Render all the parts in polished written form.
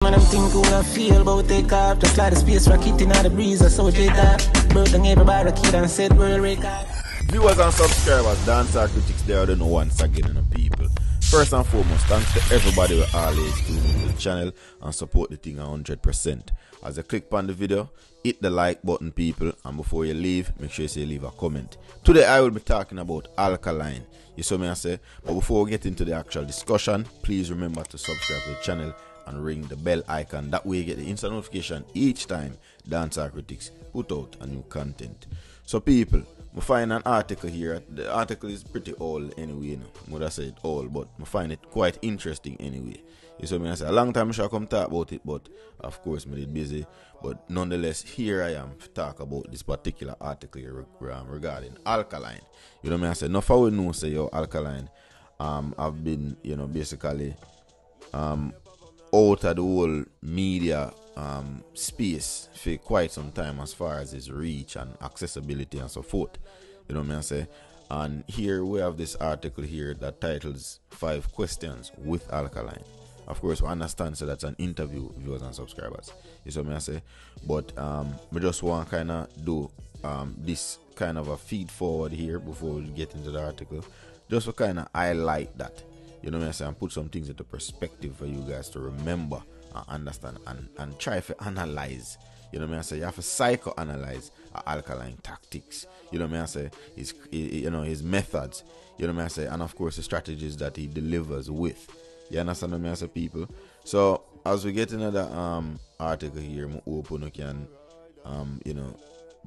Man, I'm thinking what I feel about take off. Just like the space rocket in the breeze. I saw it off. Broke down every barricade and said world record. Viewers and subscribers, Dancehall Critics there, I don't know once again, you know, people. First and foremost, thanks to everybody who always tune into the channel and support the thing 100%. As you click on the video, hit the like button, people, and before you leave, make sure you leave a comment. Today I will be talking about alkaline. You saw me I say, but before we get into the actual discussion, please remember to subscribe to the channel and ring the bell icon. That way you get the instant notification each time Dancehall Critics put out a new content. So people, I find an article here. The article is pretty old anyway, you know. I would have said old, but I find it quite interesting anyway. You see me I say, a long time I should come talk about it, but of course I did busy. But nonetheless, here I am to talk about this particular article regarding alkaline. You know me I say, enough I know say yo alkaline I've been, you know, basically out of the whole media space for quite some time as far as its reach and accessibility and so forth. You know what I say? And here we have this article here that titles 5 questions with alkaline. Of course, we understand so that's an interview, viewers and subscribers. You see what I say? But we just want to kind of do this kind of a feed forward here before we get into the article, just to kind of highlight that. You know what I say, and put some things into perspective for you guys to remember and understand and try to analyze. You know what I say, you have to psychoanalyze alkaline tactics. You know what I say, his methods. You know what I say, and of course the strategies that he delivers with. You understand what I say, people? So as we get into the article here, I'm open you can you know,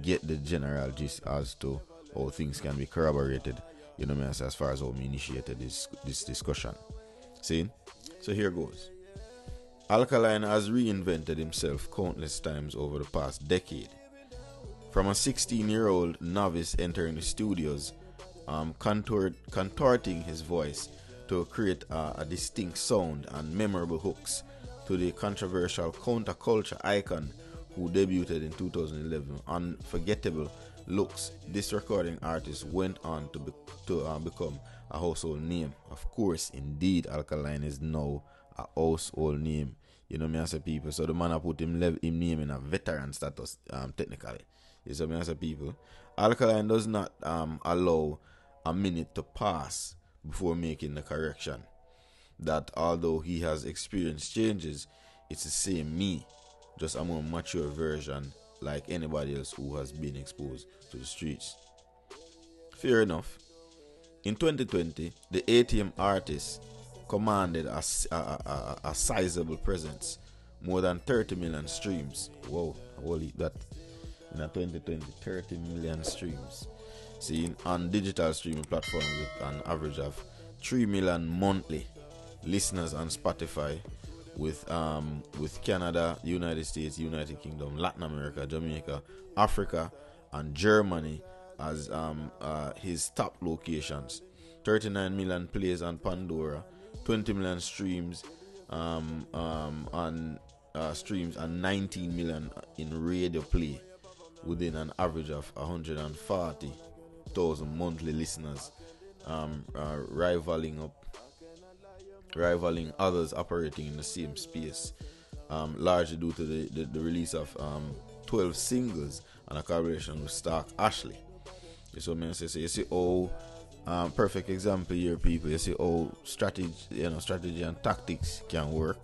get the general gist as to how things can be corroborated. You know what I say, as far as how we initiated this discussion. See? So here goes. Alkaline has reinvented himself countless times over the past decade. From a 16-year-old novice entering the studios, contorting his voice to create a distinct sound and memorable hooks, to the controversial counterculture icon who debuted in 2011, Unforgettable Looks, this recording artist went on to become a household name. Of course, indeed, alkaline is now a household name. You know me as a people. So the man I put him name in a veteran status technically. You see me as a people. Alkaline does not allow a minute to pass before making the correction that although he has experienced changes, it's the same me, just a more mature version like anybody else who has been exposed to the streets. Fair enough. In 2020, the ATM artist commanded a sizable presence, more than 30 million streams. Whoa, holy that. In 2020, 30 million streams. Seen on digital streaming platforms with an average of 3 million monthly listeners on Spotify, with Canada, United States, United Kingdom, Latin America, Jamaica, Africa, and Germany as his top locations. 39 million plays on Pandora, 20 million streams on streams, and 19 million in radio play, within an average of 140,000 monthly listeners, rivaling others operating in the same space, largely due to the release of 12 singles and a collaboration with Stark Ashley. So you see, perfect example here, people. You see how strategy and tactics can work.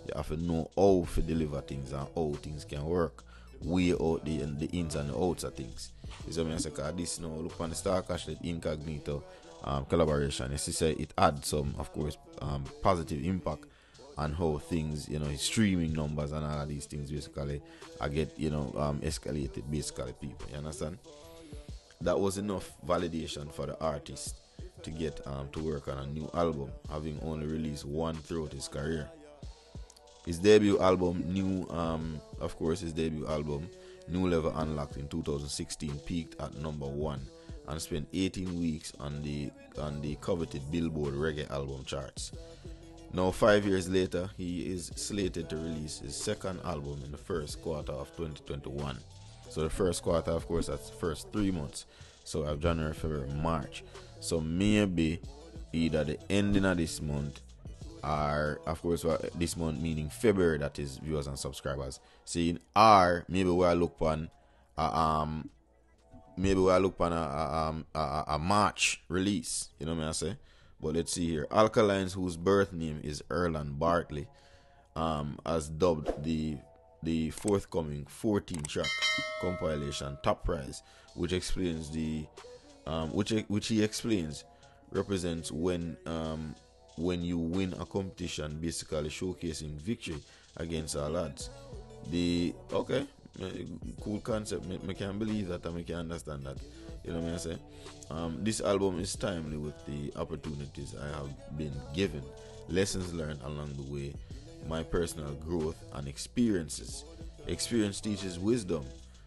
You have to know how to deliver things and how things can work. Way out the ins and the outs of things. So I say, this now look on the Stark Ashley Incognito collaboration. You see, it adds some, of course, positive impact on how things, you know, his streaming numbers and all of these things basically I get, you know, escalated basically, people. You understand? That was enough validation for the artist to get to work on a new album, having only released one throughout his career. His debut album, New Level Unlocked in 2016, peaked at number 1 and spent 18 weeks on the coveted Billboard Reggae album charts. Now 5 years later, he is slated to release his second album in the first quarter of 2021. So the first quarter, of course, that's the first 3 months. So we have January, February, March. So maybe either the ending of this month R, of course, this month meaning February, that is viewers and subscribers. Seeing R, maybe we are look on a March release. You know what I say? But let's see here. Alkalines, whose birth name is Erland Bartley, has dubbed the forthcoming 14-track compilation Top Prize, which explains which he explains represents when you win a competition, basically showcasing victory against all odds. Cool concept. I can believe that and I can understand that. You know what I say? This album is timely with the opportunities I have been given, lessons learned along the way, my personal growth and experiences. Experience teaches wisdom,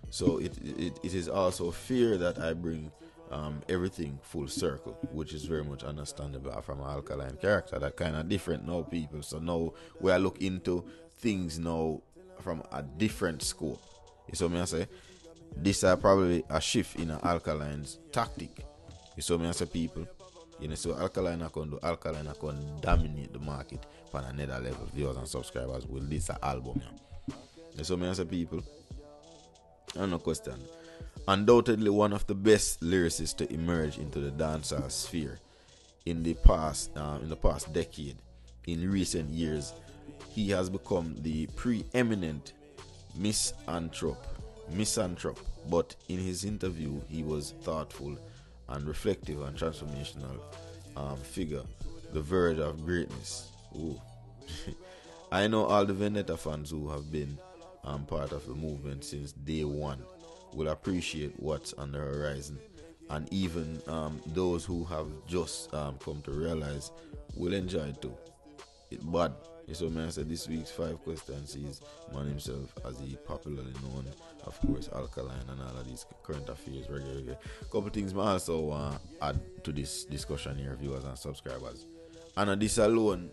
so it is also fear that I bring everything full circle, which is very much understandable from an Alkaline character. That kind of different now, people. So now we are looking into things now from a different scope. You see me I say? This is probably a shift in an Alkaline's tactic. You see me I say, people? You know, so Alkaline are going to dominate the market on another level. Viewers and subscribers with this album. You see me I say, people? No question. Undoubtedly one of the best lyricists to emerge into the dancehall sphere in the past decade. In recent years, he has become the preeminent misanthrope, but in his interview he was thoughtful and reflective and transformational figure, the verge of greatness. Ooh. I know all the Vendetta fans who have been part of the movement since day one will appreciate what's on the horizon, and even those who have just come to realize will enjoy it too. But so man said this week's 5 questions sees man himself, as he popularly known, of course, Alkaline and all of these current affairs regularly. Couple things I also add to this discussion here, viewers and subscribers. And this alone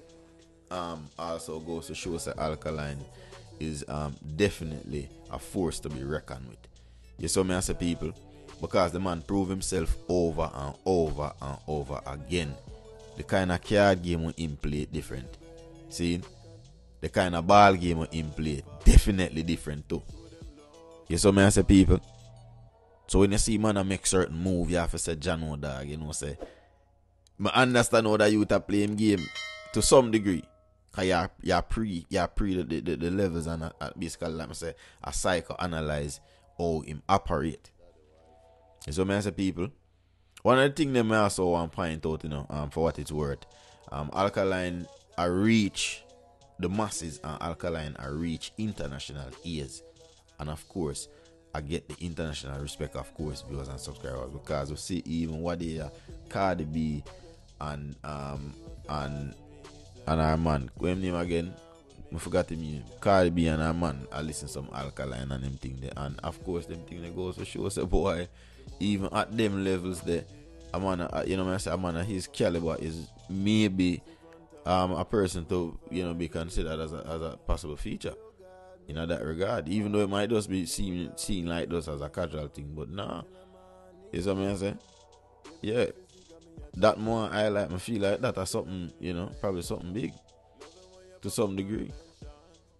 also goes to show that Alkaline is definitely a force to be reckoned with. You saw me as a people, because the man proved himself over and over and over again. The kind of card game we him play different. See, the kind of ball game we him play definitely different too. You saw me as a people. So when you see man make certain move, you have to say Jano dog, you know, say I understand how that you to play him game to some degree. Cause you pre the levels, and basically like I say, a psychoanalyze how him operate. So me as a people, one of the things them I also want to point out, you know, for what it's worth, Alkaline I reach the masses, and Alkaline I reach international ears, and of course I get the international respect, of course, viewers and subscribers, because we see even what they Cardi B and our man, what name again? I forgot the name. Cardi B and our man, I listen some Alkaline and them thing there, and of course them thing that goes to show us, boy, even at them levels there, a man, you know what I say, a man of his caliber is maybe a person to, you know, be considered as a possible feature in that regard, even though it might just be seen like this as a casual thing, but nah, you see what I say? Yeah, that more I like, I feel like that as something, you know, probably something big to some degree.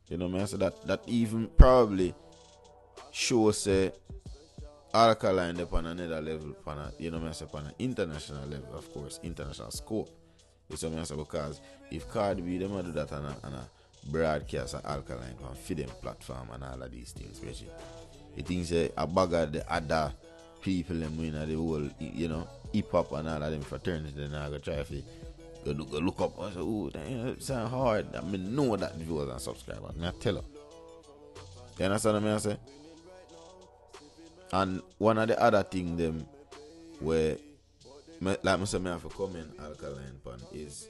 You know what I say? That even probably shows Alkaline upon another level, upon a, you know what I say, upon an international level, of course, international scope. You see what I say? Because if Cardi B them do that on a broadcast of Alkaline can feed them platform and all of these things, especially it thinks a bag of the other people them in the whole, you know, hip hop and all of them fraternity, then I go try to go look up and say, oh, that sound hard. I mean, know that viewers and subscribers. I tell her. You understand what I say? And one of the other things them where, like I said, I have to comment Alkaline pan is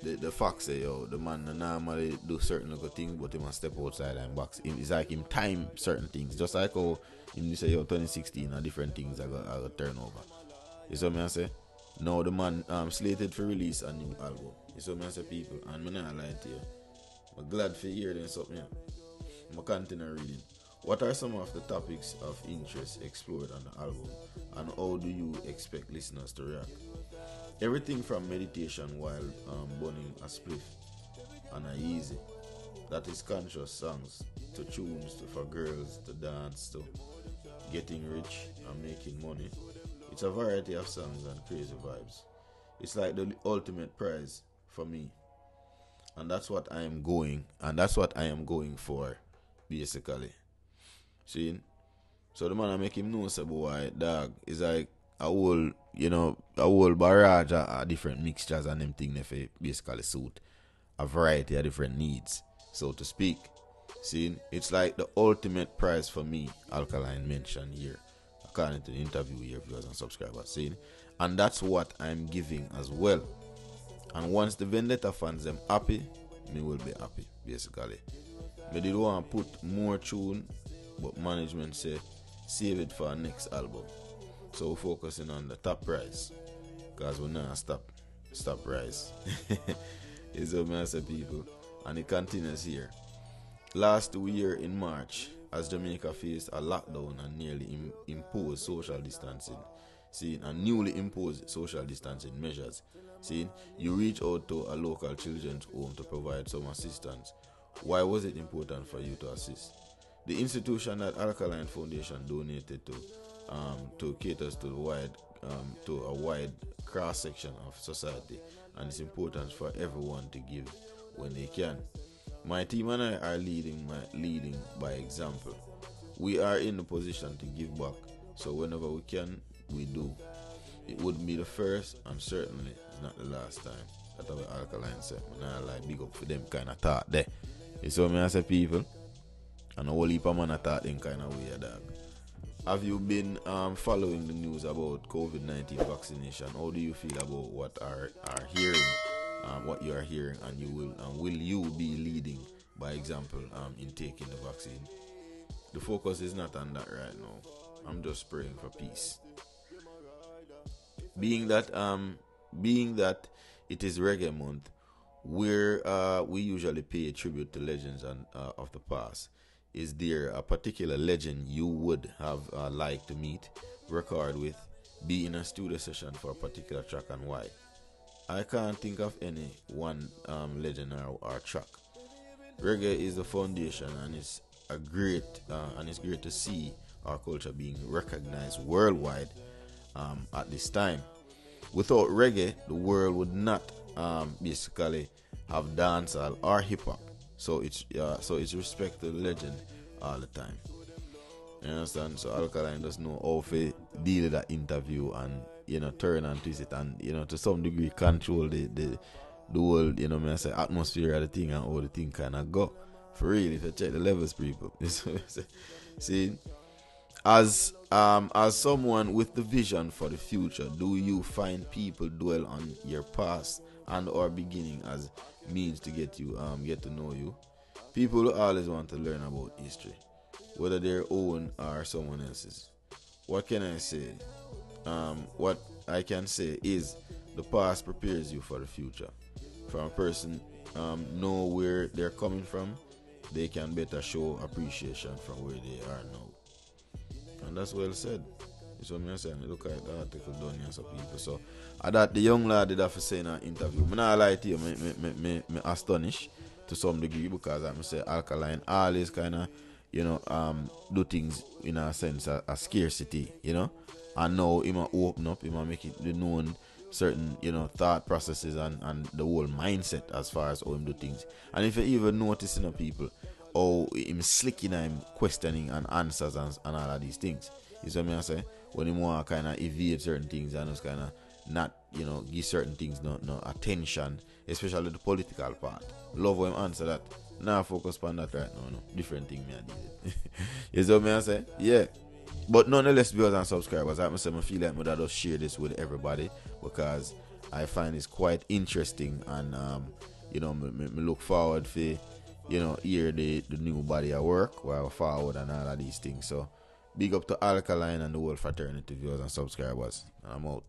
the fact say, yo, the man normally do certain little things, but he must step outside and box. It's like him time certain things. Just like how him say, yo, 2016 and different things I got turn over. You see what I say? Now the man slated for release a new album. You see what I say, people? And I'm not lying to you. I'm glad for hearing something. I'm continue reading. What are some of the topics of interest explored on the album, and how do you expect listeners to react? Everything from meditation while burning a spliff and a easy. That is conscious songs to tunes to, for girls to dance to, getting rich and making money. It's a variety of songs and crazy vibes. It's like the ultimate prize for me. And that's what I am going for basically. See? So the man I make him know say boy dog is like a whole barrage of different mixtures and them thing they basically suit a variety of different needs, so to speak. See, it's like the ultimate prize for me, Alkaline mentioned here, according to the interview here, viewers and subscribers. See, and that's what I'm giving as well. And once the Vendetta fans them happy, me will be happy, basically. Me did want to put more tune, but management say save it for our next album. So we're focusing on the top prize, because we're not stop prize. It's what I say, people. And it continues here. Last year in March, as Jamaica faced a lockdown and nearly imposed social distancing, and newly imposed social distancing measures, you reach out to a local children's home to provide some assistance. Why was it important for you to assist? The institution that Alkaline Foundation donated to caters to a wide cross section of society, and it's important for everyone to give when they can. My team and I are leading by example. We are in the position to give back, so whenever we can, we do. It wouldn't be the first, and certainly it's not the last time. That's what Alkaline said. I like big up for them kind of thought there. You see what I say, people? And a whole heap of man thought them kind of way, dog. Have you been following the news about COVID-19 vaccination? How do you feel about what what you are hearing, and will you be leading by example in taking the vaccine? The focus is not on that right now. I'm just praying for peace. Being that it is Reggae Month, where we usually pay tribute to legends of the past. Is there a particular legend you would have liked to meet, record with, be in a studio session for a particular track, and why? I can't think of any one legend or track. Reggae is the foundation, and it's great to see our culture being recognized worldwide at this time. Without reggae, the world would not basically have dancehall or hip hop. So it's respect to the legend all the time. You understand? So Alkaline does know how to deal with that interview and turn and twist it, and to some degree control the whole atmosphere of the thing and how the thing kind of go. For real, if you check the levels, people. See, as someone with the vision for the future, do you find people dwell on your past and or beginning as means to get to know you? People always want to learn about history, whether their own or someone else's. What can I say? What I can say is the past prepares you for the future. From a person know where they're coming from, they can better show appreciation from where they are now. And that's well said. It's what I'm saying. Look at the article done here, some people. So, that the young lad did have to say in an interview. I'm not lie to you, me astonished to some degree, because I'm say Alkaline always kind of, do things in a sense of scarcity, And now he might open up, he might make it known certain, thought processes and the whole mindset as far as how him do things. And if you even notice, people, how him slicking and him questioning and answers and all of these things. You see what I say? When he want to kind of evade certain things and just kind of not, give certain things no attention, especially the political part. Love when him answer that. Now focus on that right now. No. Different thing me I did. You see what I say? Yeah. But nonetheless, viewers and subscribers, I feel like I just share this with everybody, because I find it's quite interesting, and me look forward for hear the new body of work while forward and all of these things. So big up to Alkaline and the whole fraternity, viewers and subscribers. And I'm out.